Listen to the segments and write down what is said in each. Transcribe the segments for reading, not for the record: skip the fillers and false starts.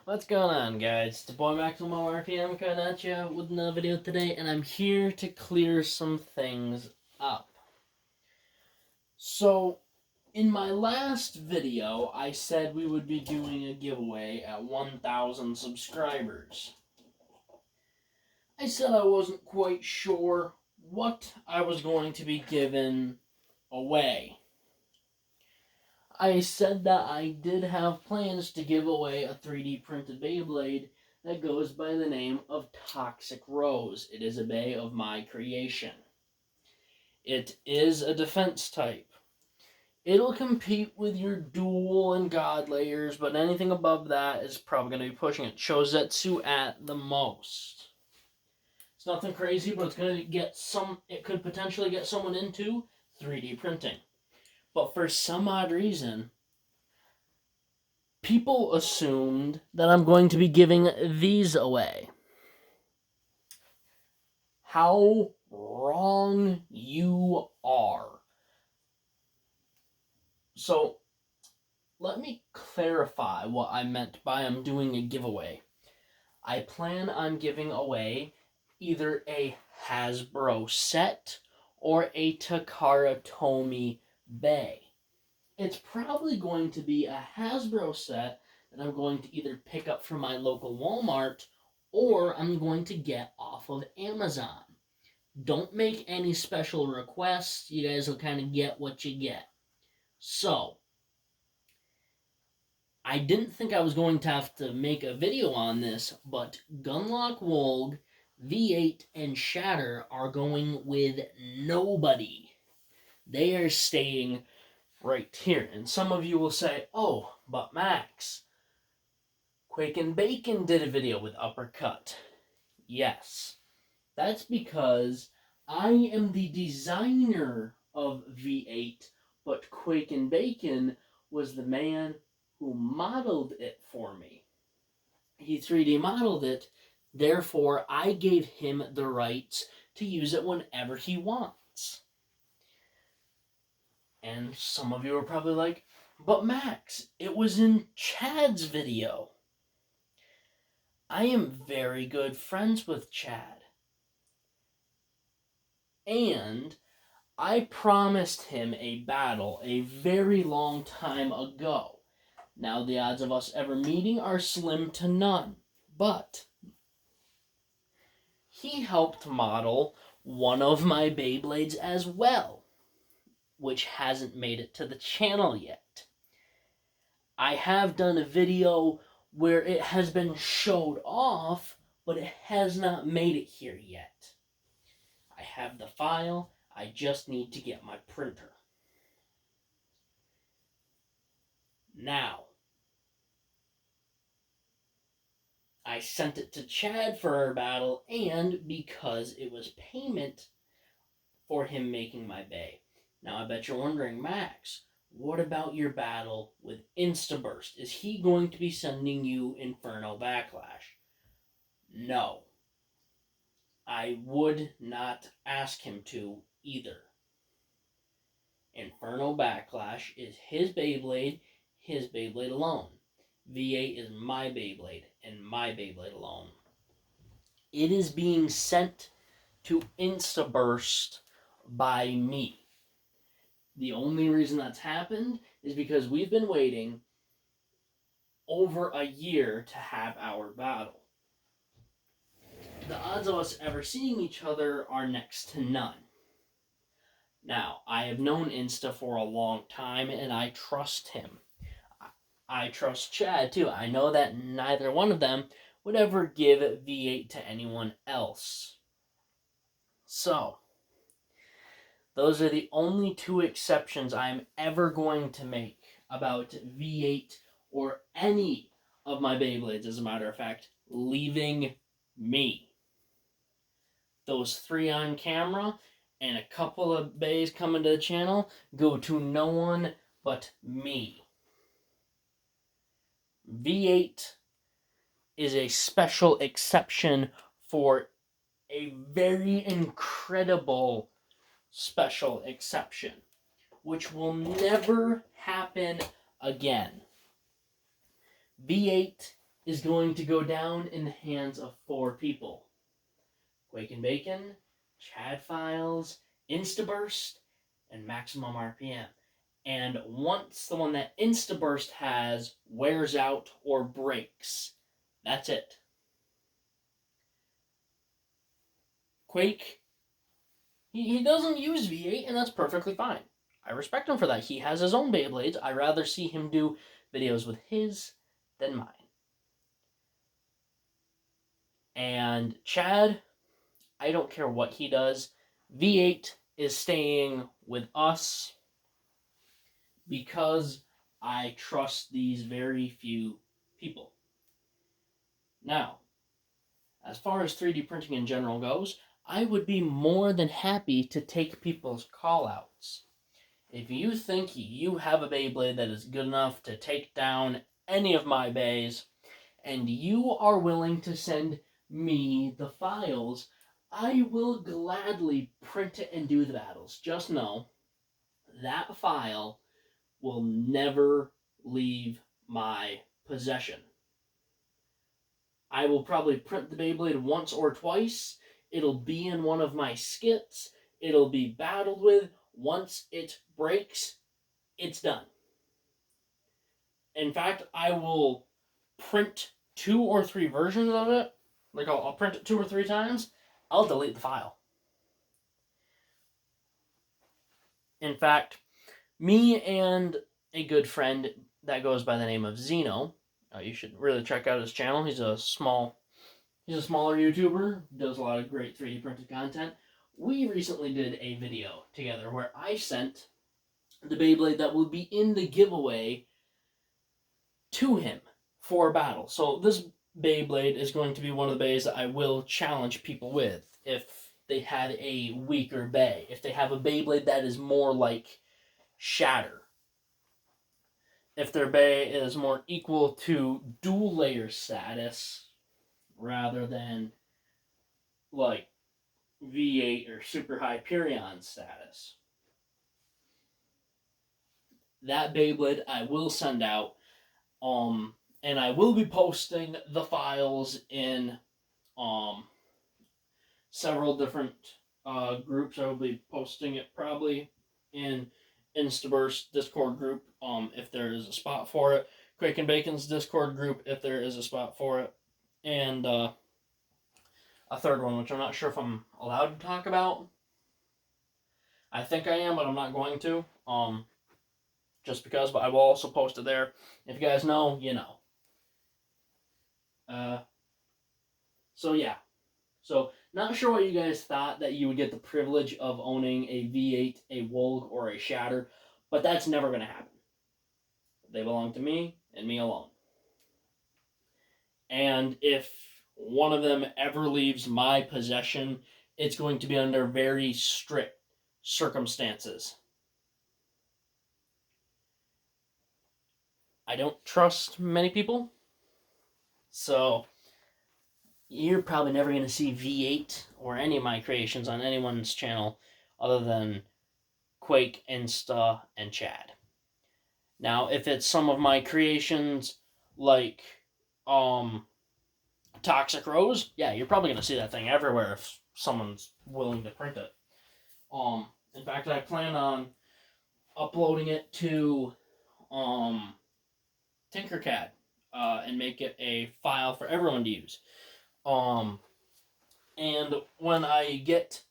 What's going on, guys? It's the boy Maximum RPM coming at you with another video today, and I'm here to clear some things up. So, in my last video, I said we would be doing a giveaway at 1,000 subscribers. I said I wasn't quite sure what I was going to be giving away. I said that I did have plans to give away a 3D printed Beyblade that goes by the name of Toxic Rose. It is a Bey of my creation. It is a defense type. It'll compete with your dual and god layers, but anything above that is probably going to be pushing it. Chozetsu at the most. It's nothing crazy, but it's going to get it could potentially get someone into 3D printing. But for some odd reason, people assumed that I'm going to be giving these away. How wrong you are. So, let me clarify what I meant by I'm doing a giveaway. I plan on giving away either a Hasbro set or a Takara Tomy Bey. It's probably going to be a Hasbro set that I'm going to either pick up from my local Walmart or I'm going to get off of Amazon. Don't make any special requests. You guys will kind of get what you get. So, I didn't think I was going to have to make a video on this, but Gunlock Wolg, V8, and Shatter are going with nobody. They are staying right here. And some of you will say, oh, but Max, Quake and Bacon did a video with Uppercut. Yes, that's because I am the designer of V8, but Quake and Bacon was the man who modeled it for me. He 3D modeled it, therefore I gave him the rights to use it whenever he wants. And some of you are probably like, but Max, it was in Chad's video. I am very good friends with Chad. And I promised him a battle a very long time ago. Now the odds of us ever meeting are slim to none. But he helped model one of my Beyblades as well, which hasn't made it to the channel yet. I have done a video where it has been showed off, but it has not made it here yet. I have the file, I just need to get my printer. Now, I sent it to Chad for our battle, and because it was payment for him making my Bey. Now, I bet you're wondering, Max, what about your battle with Instaburst? Is he going to be sending you Inferno Backlash? No. I would not ask him to either. Inferno Backlash is his Beyblade alone. V8 is my Beyblade, and my Beyblade alone. It is being sent to Instaburst by me. The only reason that's happened is because we've been waiting over a year to have our battle. The odds of us ever seeing each other are next to none. Now, I have known Insta for a long time, and I trust him. I trust Chad, too. I know that neither one of them would ever give V8 to anyone else. So, those are the only two exceptions I'm ever going to make about V8 or any of my Beyblades, as a matter of fact, leaving me. Those 3 on camera and a couple of Beys coming to the channel go to no one but me. V8 is a special exception for a very incredible special exception, which will never happen again. V8 is going to go down in the hands of 4 people. Quake and Bacon, Chad Files, Instaburst, and Maximum RPM. And once the one that Instaburst has wears out or breaks, that's it. Quake, he doesn't use V8, and that's perfectly fine. I respect him for that. He has his own Beyblades. I'd rather see him do videos with his than mine. And Chad, I don't care what he does. V8 is staying with us because I trust these very few people. Now, as far as 3D printing in general goes, I would be more than happy to take people's call-outs. If you think you have a Beyblade that is good enough to take down any of my bays, and you are willing to send me the files, I will gladly print it and do the battles. Just know that file will never leave my possession. I will probably print the Beyblade once or twice. It'll be in one of my skits. It'll be battled with. Once it breaks, it's done. In fact, I will print 2 or 3 versions of it. Like, I'll print it 2 or 3 times. I'll delete the file. In fact, me and a good friend that goes by the name of Zeno, you should really check out his channel. He's a smaller YouTuber, does a lot of great 3D printed content. We recently did a video together where I sent the Beyblade that will be in the giveaway to him for a battle. So this Beyblade is going to be one of the bays that I will challenge people with if they had a weaker bay. If they have a Beyblade that is more like Shatter. If their bay is more equal to dual layer status rather than like V8 or Super Hyperion status. That Beyblade I will send out. And I will be posting the files in several different groups. I will be posting it probably in Instaburst Discord group if there is a spot for it. Quake and Bacon's Discord group if there is a spot for it. And a third one, which I'm not sure if I'm allowed to talk about. I think I am, but I'm not going to. Just because, but I will also post it there. If you guys know, you know. So yeah. So, not sure what you guys thought that you would get the privilege of owning a V8, a Wolg, or a Shatter, but that's never going to happen. They belong to me, and me alone. And if one of them ever leaves my possession, it's going to be under very strict circumstances. I don't trust many people, so you're probably never going to see V8 or any of my creations on anyone's channel other than Quake, Insta, and Chad. Now, if it's some of my creations like Toxic Rose, yeah, you're probably going to see that thing everywhere if someone's willing to print it. In fact, I plan on uploading it to Tinkercad and make it a file for everyone to use. And when I get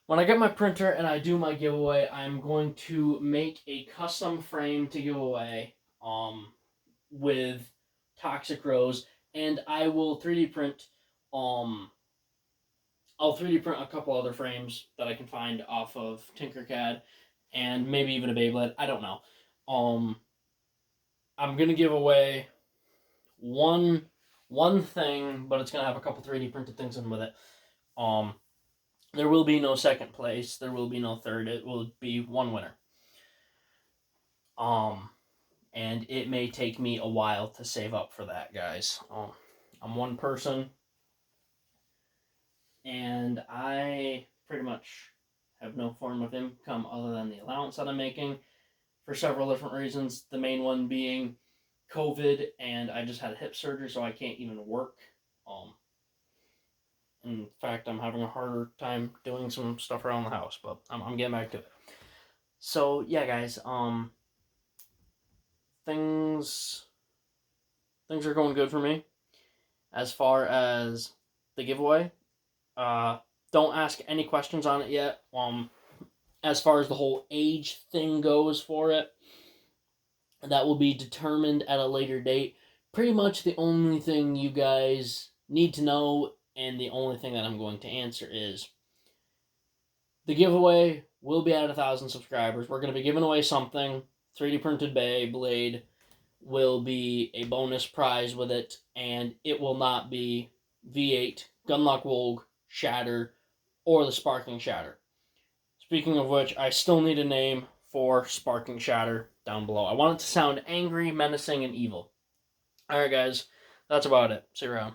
my printer and I do my giveaway, I'm going to make a custom frame to give away with Toxic Rose, and I will 3D print I'll 3D print a couple other frames that I can find off of Tinkercad and maybe even a Beyblade. I don't know. I'm gonna give away one thing, but it's gonna have a couple 3D printed things in with it. There will be no second place. There will be no third. It will be one winner. And it may take me a while to save up for that, guys. I'm one person, and I pretty much have no form of income other than the allowance that I'm making for several different reasons. The main one being COVID, and I just had hip surgery, so I can't even work. In fact, I'm having a harder time doing some stuff around the house, but I'm getting back to it. So yeah, guys, things things are going good for me as far as the giveaway. Uh, don't ask any questions on it yet. As far as the whole age thing goes for it, that will be determined at a later date. Pretty much the only thing you guys need to know, and the only thing that I'm going to answer is the giveaway will be at 1,000 subscribers. We're going to be giving away something. 3D printed Beyblade will be a bonus prize with it, and it will not be V8, Gunlock Wolg, Shatter, or the Sparking Shatter. Speaking of which, I still need a name for Sparking Shatter down below. I want it to sound angry, menacing, and evil. Alright, guys, that's about it. See you around.